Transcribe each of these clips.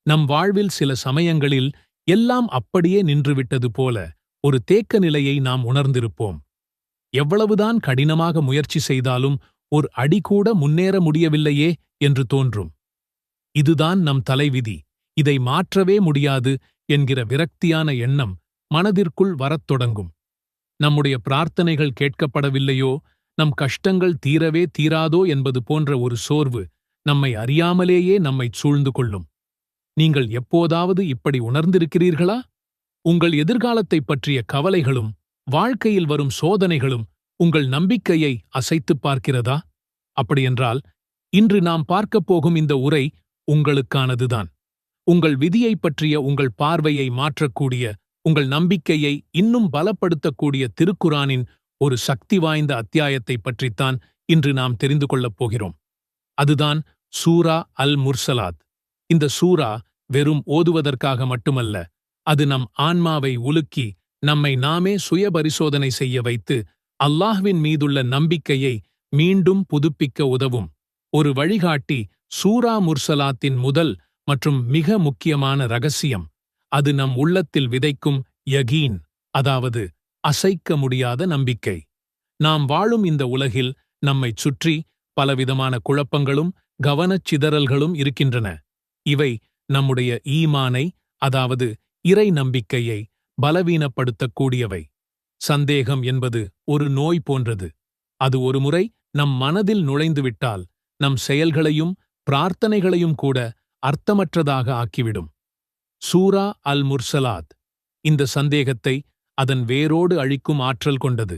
நம் வாழ்வில் சில சமயங்களில் எல்லாம் அப்படியே நின்றுவிட்டது போல ஒரு தேக்க நிலையை நாம் உணர்ந்திருப்போம். எவ்வளவுதான் கடினமாக முயற்சி செய்தாலும் ஒரு அடி கூட முன்னேற முடியவில்லையே என்று தோன்றும். இதுதான் நம் தலைவிதி, இதை மாற்றவே முடியாது என்கிற விரக்தியான எண்ணம் மனதிற்குள் வரத் தொடங்கும். நம்முடைய பிரார்த்தனைகள் கேட்கப்படவில்லையோ, நம் கஷ்டங்கள் தீரவே தீராதோ என்பது போன்ற ஒரு சோர்வு நம்மை அறியாமலேயே நம்மைச் சூழ்ந்து கொள்ளும். நீங்கள் எப்போதாவது இப்படி உணர்ந்திருக்கிறீர்களா? உங்கள் எதிர்காலத்தைப் பற்றிய கவலைகளும் வாழ்க்கையில் வரும் சோதனைகளும் உங்கள் நம்பிக்கையை அசைத்துப் பார்க்கிறதா? அப்படியென்றால் இன்று நாம் பார்க்கப் போகும் இந்த உரை உங்களுக்கானதுதான். உங்கள் விதியைப் பற்றிய உங்கள் பார்வையை மாற்றக்கூடிய, உங்கள் நம்பிக்கையை இன்னும் பலப்படுத்தக்கூடிய திருக்குரானின் ஒரு சக்தி வாய்ந்த அத்தியாயத்தைப் பற்றித்தான் இன்று நாம் தெரிந்து கொள்ளப் போகிறோம். அதுதான் சூரா அல் முர்சலாத். இந்த சூரா வெறும் ஓதுவதற்காக மட்டுமல்ல, அது நம் ஆன்மாவை உலுக்கி நம்மை நாமே சுயபரிசோதனை செய்ய வைத்து அல்லாஹ்வின் மீதுள்ள நம்பிக்கையை மீண்டும் புதுப்பிக்க உதவும் ஒரு வழிகாட்டி. சூரா முர்சலாத்தின் முதல் மற்றும் மிக முக்கியமான ரகசியம், அது நம் உள்ளத்தில் விதைக்கும் யகீன், அதாவது அசைக்க முடியாத நம்பிக்கை. நாம் வாழும் இந்த உலகில் நம்மைச் சுற்றி பலவிதமான குழப்பங்களும் கவனச்சிதறல்களும் இருக்கின்றன. இவை நம்முடைய ஈமானை, அதாவது இறை நம்பிக்கையை பலவீனப்படுத்தக்கூடியவை. சந்தேகம் என்பது ஒரு நோய் போன்றது. அது ஒருமுறை நம் மனதில் நுழைந்துவிட்டால் நம் செயல்களையும் பிரார்த்தனைகளையும் கூட அர்த்தமற்றதாக ஆக்கிவிடும். சூரா அல் முர்சலாத் இந்த சந்தேகத்தை அதன் வேரோடு அழிக்கும் ஆற்றல் கொண்டது.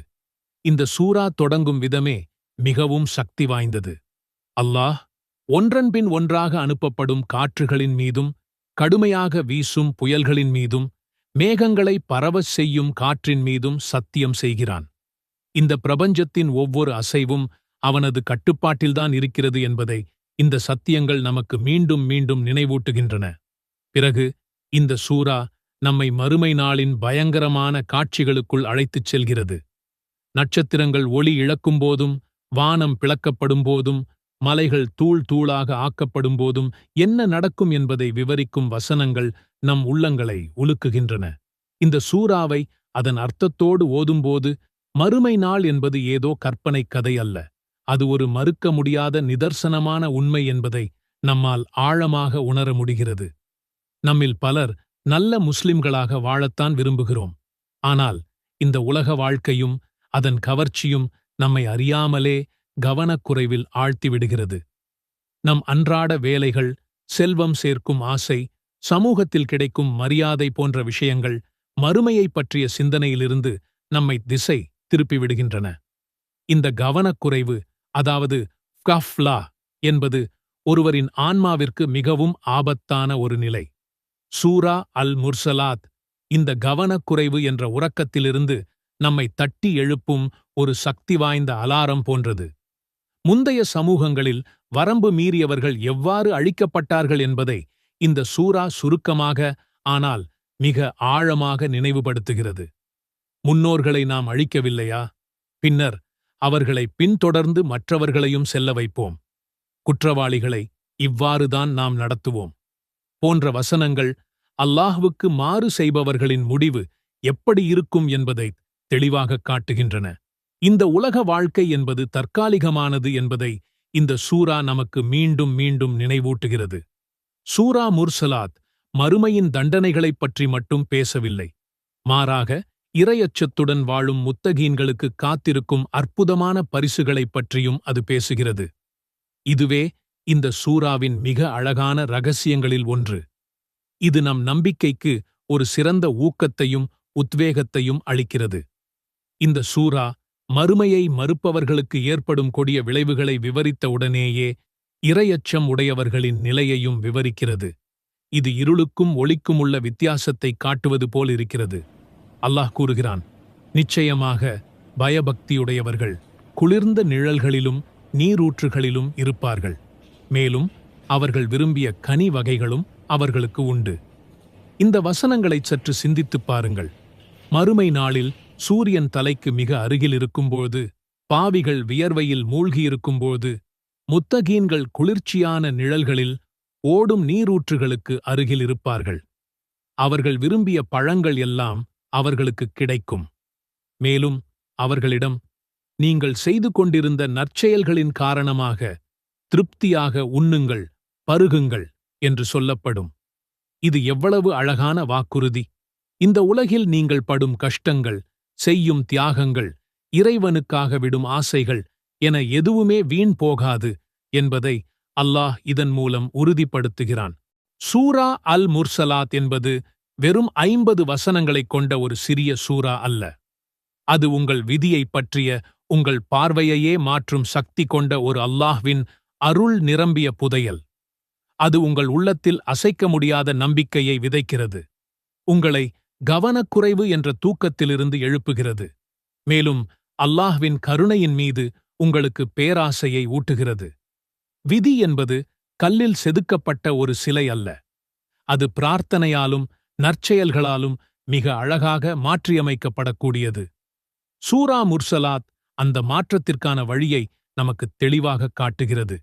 இந்த சூரா தொடங்கும் விதமே மிகவும் சக்தி வாய்ந்தது. அல்லாஹ் ஒன்றன்பின் ஒன்றாக அனுப்பப்படும் காற்றுகளின் மீதும், கடுமையாக வீசும் புயல்களின் மீதும், மேகங்களை பரவச் செய்யும் காற்றின் மீதும் சத்தியம் செய்கிறான். இந்த பிரபஞ்சத்தின் ஒவ்வொரு அசைவும் அவனது கட்டுப்பாட்டில்தான் இருக்கிறது என்பதை இந்த சத்தியங்கள் நமக்கு மீண்டும் மீண்டும் நினைவூட்டுகின்றன. பிறகு இந்த சூரா நம்மை மறுமை நாளின் பயங்கரமான காட்சிகளுக்குள் அழைத்துச் செல்கிறது. நட்சத்திரங்கள் ஒளி இழக்கும்போதும், வானம் பிளக்கப்படும்போதும், மலைகள் தூள் தூளாக ஆக்கப்படும்போதும் என்ன நடக்கும் என்பதை விவரிக்கும் வசனங்கள் நம் உள்ளங்களை உலுக்குகின்றன. இந்த சூறாவை அதன் அர்த்தத்தோடு ஓதும்போது மறுமை நாள் என்பது ஏதோ கற்பனைக் கதை அல்ல, அது ஒரு மறுக்க முடியாத நிதர்சனமான உண்மை என்பதை நம்மால் ஆழமாக உணர முடிகிறது. நம்மில் பலர் நல்ல முஸ்லிம்களாக வாழத்தான் விரும்புகிறோம். ஆனால் இந்த உலக வாழ்க்கையும் அதன் கவர்ச்சியும் நம்மை அறியாமலே கவனக்குறைவில் ஆழ்த்திவிடுகிறது. நம் அன்றாட வேலைகள், செல்வம் சேர்க்கும் ஆசை, சமூகத்தில் கிடைக்கும் மரியாதை போன்ற விஷயங்கள் மறுமையைப் பற்றிய சிந்தனையிலிருந்து நம்மை திசை திருப்பிவிடுகின்றன. இந்த கவனக்குறைவு, அதாவது கஃப்லா என்பது ஒருவரின் ஆன்மாவிற்கு மிகவும் ஆபத்தான ஒரு நிலை. சூரா அல் முர்சலாத் இந்த கவனக்குறைவு என்ற உறக்கத்திலிருந்து நம்மை தட்டி எழுப்பும் ஒரு சக்தி வாய்ந்த அலாரம் போன்றது. முந்தைய சமூகங்களில் வரம்பு மீறியவர்கள் எவ்வாறு அழிக்கப்பட்டார்கள் என்பதை இந்த சூரா சுருக்கமாக, ஆனால் மிக ஆழமாக நினைவுபடுத்துகிறது. முன்னோர்களை நாம் அழிக்கவில்லையா? பின்னர் அவர்களை பின்தொடர்ந்து மற்றவர்களையும் செல்ல வைப்போம். குற்றவாளிகளை இவ்வாறுதான் நாம் நடத்துவோம் போன்ற வசனங்கள் அல்லாஹ்வுக்கு மாறு செய்பவர்களின் முடிவு எப்படி இருக்கும் என்பதை தெளிவாகக் காட்டுகின்றன. இந்த உலக வாழ்க்கை என்பது தற்காலிகமானது என்பதை இந்த சூரா நமக்கு மீண்டும் மீண்டும் நினைவூட்டுகிறது. சூரா முர்சலாத் மறுமையின் தண்டனைகளைப் பற்றி மட்டும் பேசவில்லை, மாறாக இறையச்சத்துடன் வாழும் முத்தகீன்களுக்கு காத்திருக்கும் அற்புதமான பரிசுகளைப் பற்றியும் அது பேசுகிறது. இதுவே இந்த சூராவின் மிக அழகான ரகசியங்களில் ஒன்று. இது நம் நம்பிக்கைக்கு ஒரு சிறந்த ஊக்கத்தையும் உத்வேகத்தையும் அளிக்கிறது. இந்த சூரா மறுமையை மறுப்பவர்களுக்கு ஏற்படும் கொடிய விளைவுகளை விவரித்த உடனேயே இறையச்சம் உடையவர்களின் நிலையையும் விவரிக்கிறது. இது இருளுக்கும் ஒளிக்கும் உள்ள வித்தியாசத்தை காட்டுவது போல் இருக்கிறது. அல்லாஹ் கூறுகிறான், நிச்சயமாக பயபக்தியுடையவர்கள் குளிர்ந்த நிழல்களிலும் நீரூற்றுகளிலும் இருப்பார்கள். மேலும் அவர்கள் விரும்பிய கனி வகைகளும் அவர்களுக்கு உண்டு. இந்த வசனங்களைச் சற்று சிந்தித்துப் பாருங்கள். மறுமை நாளில் சூரியன் தலைக்கு மிக அருகில் இருக்கும்போது, பாவிகள் வியர்வையில் மூழ்கியிருக்கும்போது, முத்தகீன்கள் குளிர்ச்சியான நிழல்களில் ஓடும் நீரூற்றுகளுக்கு அருகில் இருப்பார்கள். அவர்கள் விரும்பிய பழங்கள் எல்லாம் அவர்களுக்கு கிடைக்கும். மேலும் அவர்களிடம், நீங்கள் செய்து கொண்டிருந்த நற்செயல்களின் காரணமாக திருப்தியாக உண்ணுங்கள், பருகுங்கள் என்று சொல்லப்படும். இது எவ்வளவு அழகான வாக்குறுதி! இந்த உலகில் நீங்கள் படும் கஷ்டங்கள், செய்யும் தியாகங்கள், இறைவனுக்காக விடும் ஆசைகள் என எதுவுமே வீண் போகாது என்பதை அல்லாஹ் இதன் மூலம் உறுதிப்படுத்துகிறான். சூரா அல் முர்சலாத் என்பது வெறும் 50 வசனங்களைக் கொண்ட ஒரு சிறிய சூரா அல்ல. அது உங்கள் விதியைப் பற்றிய உங்கள் பார்வையையே மாற்றும் சக்தி கொண்ட ஒரு அல்லாஹ்வின் அருள் நிரம்பிய புதையல். அது உங்கள் உள்ளத்தில் அசைக்க முடியாத நம்பிக்கையை விதைக்கிறது. உங்களை கவனக்குறைவு என்ற தூக்கத்திலிருந்து எழுப்புகிறது. மேலும் அல்லாஹ்வின் கருணையின் மீது உங்களுக்கு பேராசையை ஊட்டுகிறது. விதி என்பது கல்லில் செதுக்கப்பட்ட ஒரு சிலை அல்ல. அது பிரார்த்தனையாலும் நற்செயல்களாலும் மிக அழகாக மாற்றியமைக்கப்படக்கூடியது. சூரா முர்சலாத் அந்த மாற்றத்திற்கான வழியை நமக்கு தெளிவாக காட்டுகிறது.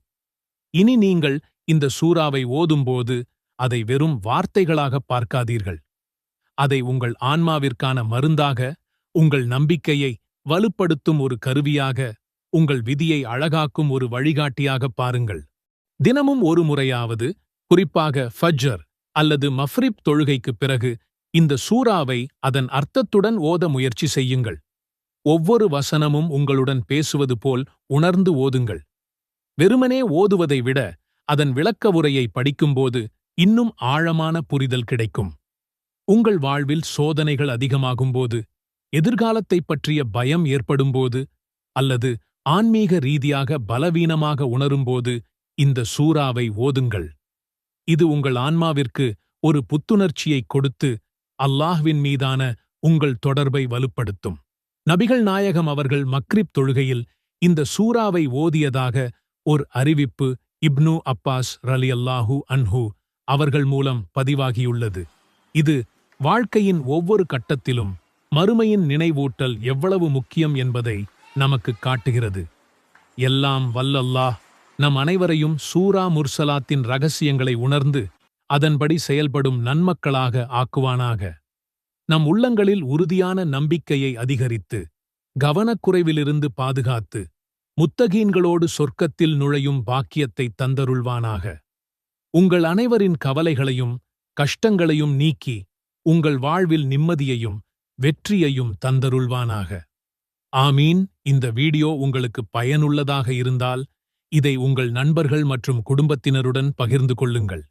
இனி நீங்கள் இந்த சூராவை ஓதும்போது அதை வெறும் வார்த்தைகளாக பார்க்காதீர்கள். அதை உங்கள் ஆன்மாவிற்கான மருந்தாக, உங்கள் நம்பிக்கையை வலுப்படுத்தும் ஒரு கருவியாக, உங்கள் விதியை அழகாக்கும் ஒரு வழிகாட்டியாக பாருங்கள். தினமும் ஒரு முறையாவது, குறிப்பாக ஃபஜ்ர் அல்லது மஃரிப் தொழுகைக்குப் பிறகு இந்த சூராவை அதன் அர்த்தத்துடன் ஓத முயற்சி செய்யுங்கள். ஒவ்வொரு வசனமும் உங்களுடன் பேசுவது போல் உணர்ந்து ஓதுங்கள். வெறுமனே ஓதுவதை விட அதன் விளக்க உரையை படிக்கும்போது இன்னும் ஆழமான புரிதல் கிடைக்கும். உங்கள் வாழ்வில் சோதனைகள் அதிகமாகும்போது, எதிர்காலத்தைப் பற்றிய பயம் ஏற்படும்போது, அல்லது ஆன்மீக ரீதியாக பலவீனமாக உணரும்போது இந்த சூராவை ஓதுங்கள். இது உங்கள் ஆன்மாவிற்கு ஒரு புத்துணர்ச்சியைக் கொடுத்து அல்லாஹ்வின் மீதான உங்கள் தொடர்பை வலுப்படுத்தும். நபிகள் நாயகம் அவர்கள் மக்ரிப் தொழுகையில் இந்த சூராவை ஓதியதாக ஒரு அறிவிப்பு இப்னு அப்பாஸ் ரலியல்லாஹு அன்ஹு அவர்கள் மூலம் பதிவாகியுள்ளது. இது வாழ்க்கையின் ஒவ்வொரு கட்டத்திலும் மறுமையின் நினைவூட்டல் எவ்வளவு முக்கியம் என்பதை நமக்கு காட்டுகிறது. எல்லாம் வல்லல்லாஹ் நம் அனைவரையும் சூரா முர்சலாத்தின் ரகசியங்களை உணர்ந்து அதன்படி செயல்படும் நன்மக்களாக ஆக்குவானாக. நம் உள்ளங்களில் உறுதியான நம்பிக்கையை அதிகரித்து, கவனக்குறைவிலிருந்து பாதுகாத்து, முத்தகீன்களோடு சொர்க்கத்தில் நுழையும் பாக்கியத்தை தந்தருள்வானாக. உங்கள் அனைவரின் கவலைகளையும் கஷ்டங்களையும் நீக்கி உங்கள் வாழ்வில் நிம்மதியையும் வெற்றியையும் தந்தருள்வானாக. ஆமீன். இந்த வீடியோ உங்களுக்கு பயனுள்ளதாக இருந்தால் இதை உங்கள் நண்பர்கள் மற்றும் குடும்பத்தினருடன் பகிர்ந்து கொள்ளுங்கள்.